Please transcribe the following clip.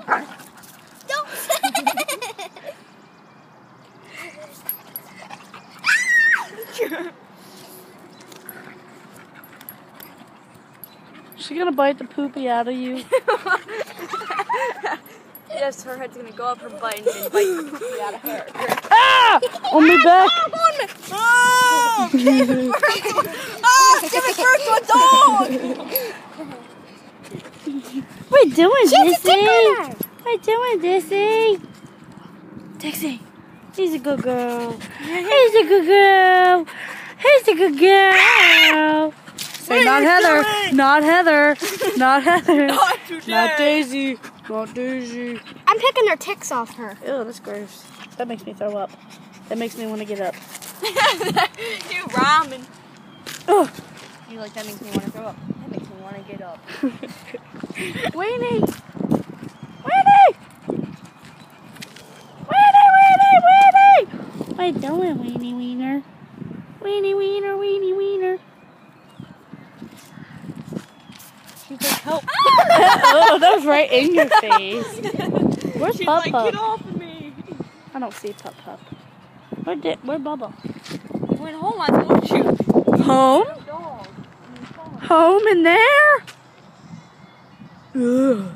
Don't. She gonna bite the poopy out of you? Yes, her head's gonna go up her butt and then bite the poopy out of her. Ah! On my back! Oh! Give it first one! Oh! Give it first one, dog! What are you doing, Dixie? Tickler. What are you doing, Dixie? Dixie, he's a good girl. He's a good girl. He's a good girl. Say not Heather. Not Heather. Not Heather. Not today. Not Daisy. Not Daisy. I'm picking their ticks off her. Ew, that's gross. That makes me throw up. That makes me want to get up. You ramen. Ugh. You like that makes me want to throw up. That makes me want to get up. Weenie. Weenie. Weenie, weenie, weenie. What are you doing, weenie wiener? Weenie wiener, weenie wiener. She's like, help. Oh, that was right in your face. Where's She's Pup like, Pup? get off of me. I don't see Pup Pup. Where Bubba? You went home, I told you. Home? Dog. Home in there? Ugh.